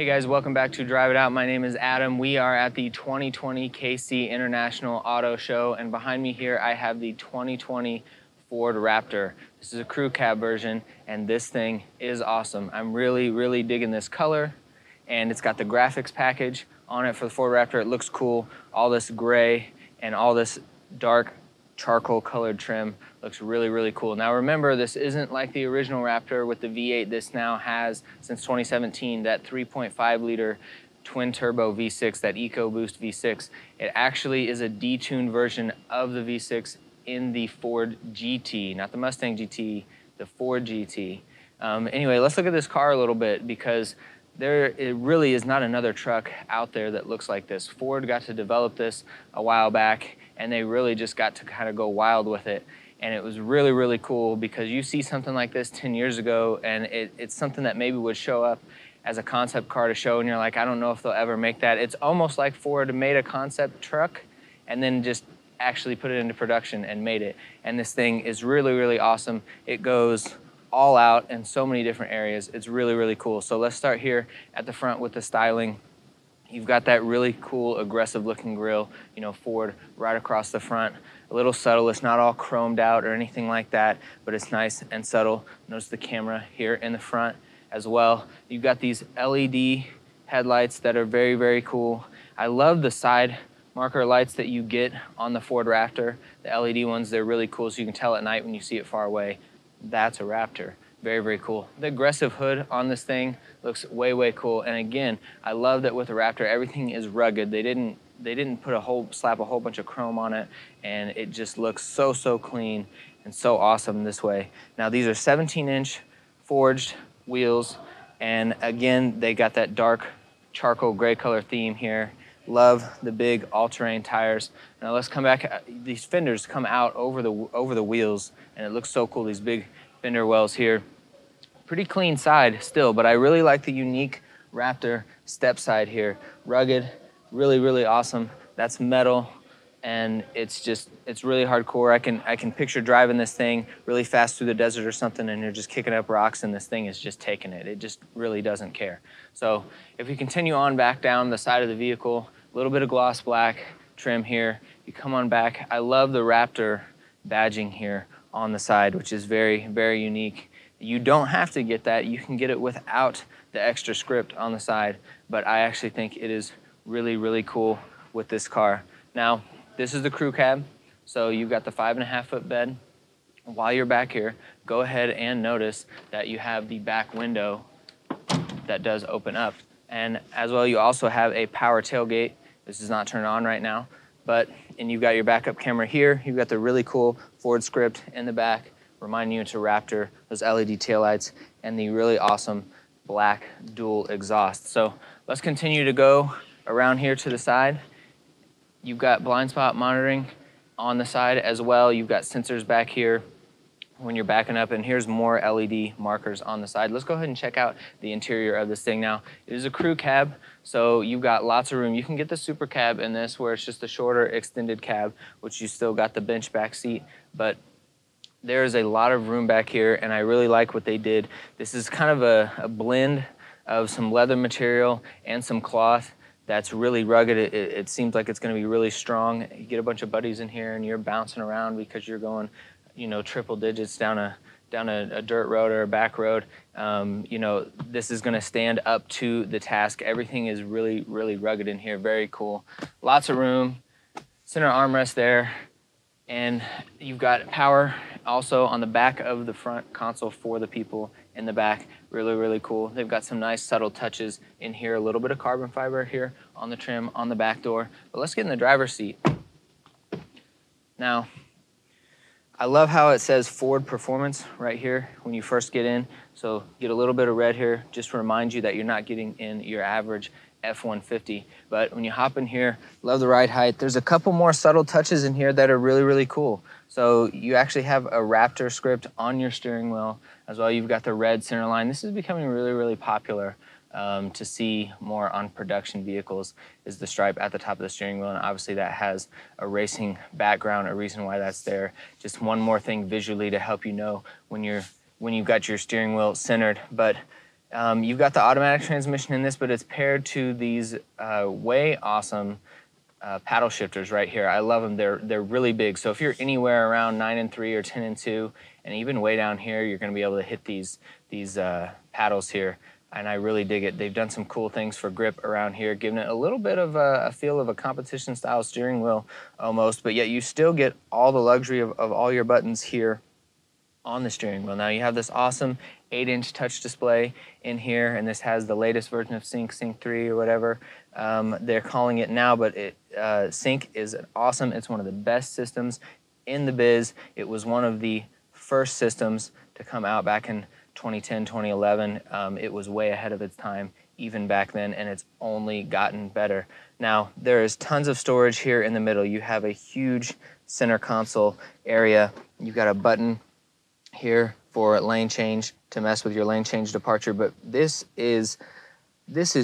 Hey guys, welcome back to Drive It Out. My name is Adam. We are at the 2020 KC International Auto Show, and behind me here I have the 2020 Ford Raptor. This is a crew cab version, and this thing is awesome. I'm really digging this color, and it's got the graphics package on it for the Ford Raptor. It looks cool. All this gray and all this dark charcoal colored trim looks really cool. Now remember, this isn't like the original Raptor with the V8. This now has, since 2017, that 3.5 liter twin turbo V6, that EcoBoost V6. It actually is a detuned version of the V6 in the Ford GT, not the Mustang GT, the Ford GT. Anyway, let's look at this car a little bit, because it really is not another truck out there that looks like this. Ford got to develop this a while back, and they really just got to kind of go wild with it. And it was really cool, because you see something like this 10 years ago, and it's something that maybe would show up as a concept car to show, and you're like, I don't know if they'll ever make that. It's almost like Ford made a concept truck and then just actually put it into production and made it. And this thing is really awesome. It goes all out in so many different areas. It's really cool. So let's start here at the front with the styling. You've got that really cool, aggressive looking grille, you know, Ford right across the front. A little subtle, it's not all chromed out or anything like that, but it's nice and subtle. Notice the camera here in the front as well. You've got these LED headlights that are very cool. I love the side marker lights that you get on the Ford Raptor. The LED ones, they're really cool, so you can tell at night when you see it far away, that's a Raptor. Very cool. The aggressive hood on this thing looks way cool. And again, I love that with the Raptor, everything is rugged. They didn't slap a whole bunch of chrome on it, and it just looks so clean and so awesome this way. Now these are 17-inch forged wheels, and again, they got that dark charcoal gray color theme here. Love the big all-terrain tires. Now let's come back. These fenders come out over the wheels, and it looks so cool. These big fender wells here. Pretty clean side still, but I really like the unique Raptor step side here. Rugged, really awesome. That's metal, and it's really hardcore. I can picture driving this thing really fast through the desert or something, and you're just kicking up rocks, and this thing is just taking it. It just really doesn't care. So if we continue on back down the side of the vehicle, a little bit of gloss black trim here. You come on back. I love the Raptor badging here on the side, which is very unique. You don't have to get that. You can get it without the extra script on the side, but I actually think it is really cool with this car. Now, this is the crew cab, so you've got the 5.5-foot bed. While you're back here, go ahead and notice that you have the back window that does open up. And as well, you also have a power tailgate. This is not turned on right now, and you've got your backup camera here. You've got the really cool Ford script in the back, reminding you it's a Raptor, those LED taillights, and the really awesome black dual exhaust. So let's continue to go around here to the side. You've got blind spot monitoring on the side as well. You've got sensors back here when you're backing up, and here's more LED markers on the side. Let's go ahead and check out the interior of this thing now. It is a crew cab, so you've got lots of room. You can get the super cab in this, where it's just a shorter extended cab, which you still got the bench back seat, but there's a lot of room back here, and I really like what they did. This is kind of a blend of some leather material and some cloth that's really rugged. It seems like it's gonna be really strong. You get a bunch of buddies in here and you're bouncing around because you're going, you know, triple digits down a dirt road or a back road. You know, this is gonna stand up to the task. Everything is really rugged in here, very cool. Lots of room, center armrest there, and you've got power also on the back of the front console for the people in the back. Really cool. They've got some nice subtle touches in here, a little bit of carbon fiber here on the trim on the back door. But let's get in the driver's seat. Now, I love how it says Ford Performance right here when you first get in. So get a little bit of red here just to remind you that you're not getting in your average F-150. But when you hop in here, love the ride height. There's a couple more subtle touches in here that are really cool. So you actually have a Raptor script on your steering wheel as well. You've got the red center line. This is becoming really popular to see more on production vehicles, is the stripe at the top of the steering wheel, and obviously that has a racing background, a reason why that's there. Just one more thing visually to help you know when you've got your steering wheel centered. But You've got the automatic transmission in this, but it's paired to these way awesome paddle shifters right here. I love them. They're really big. So if you're anywhere around 9-3 or 10-2, and even way down here, you're going to be able to hit these paddles here. And I really dig it. They've done some cool things for grip around here, giving it a little bit of a feel of a competition style steering wheel almost, but yet you still get all the luxury of all your buttons here on the steering wheel. Now you have this awesome 8-inch touch display in here, and this has the latest version of Sync 3 or whatever they're calling it now, but Sync is awesome. It's one of the best systems in the biz. It was one of the first systems to come out back in 2010, 2011. It was way ahead of its time even back then, and it's only gotten better. Now, there is tons of storage here in the middle. You have a huge center console area. You've got a button here for lane change to mess with your lane change departure, but this is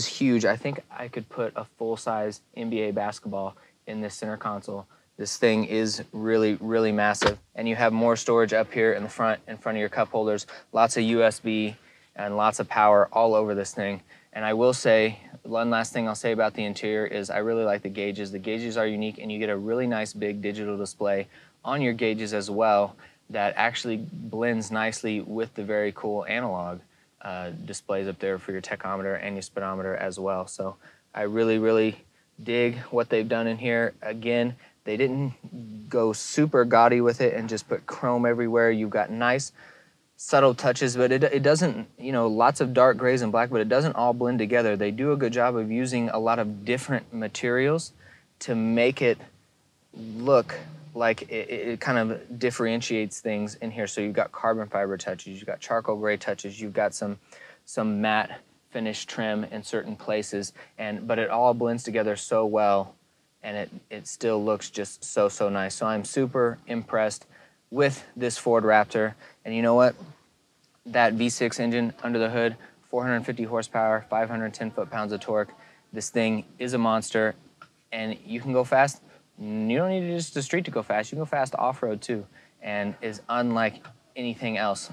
huge. I think I could put a full-size NBA basketball in this center console. This thing is really, really massive. And you have more storage up here in the front, in front of your cup holders, lots of USB and lots of power all over this thing. And I will say, one last thing I'll say about the interior is I really like the gauges. The gauges are unique, and you get a really nice big digital display on your gauges as well that actually blends nicely with the very cool analog displays up there for your tachometer and your speedometer as well. So I really, really dig what they've done in here. Again, they didn't go super gaudy with it and just put chrome everywhere. You've got nice subtle touches, but it doesn't, you know, lots of dark grays and black, but it doesn't all blend together. They do a good job of using a lot of different materials to make it look like it kind of differentiates things in here. So you've got carbon fiber touches, you've got charcoal gray touches, you've got some matte finish trim in certain places, but it all blends together so well, and it still looks just so nice. So I'm super impressed with this Ford Raptor. And you know what? That V6 engine under the hood, 450 horsepower, 510 foot-pounds of torque. This thing is a monster, and you can go fast. You don't need just the street to go fast. You can go fast off-road too, and is unlike anything else.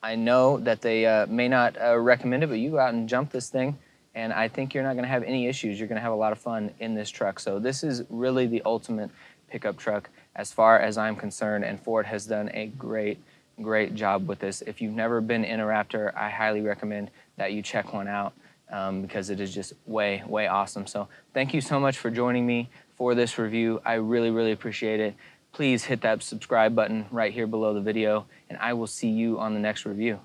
I know that they may not recommend it, but you go out and jump this thing, and I think you're not going to have any issues. You're going to have a lot of fun in this truck. So this is really the ultimate pickup truck as far as I'm concerned, and Ford has done a great job with this. If you've never been in a Raptor, I highly recommend that you check one out because it is just way awesome. So thank you so much for joining me for this review. I really appreciate it. Please hit that subscribe button right here below the video, and I will see you on the next review.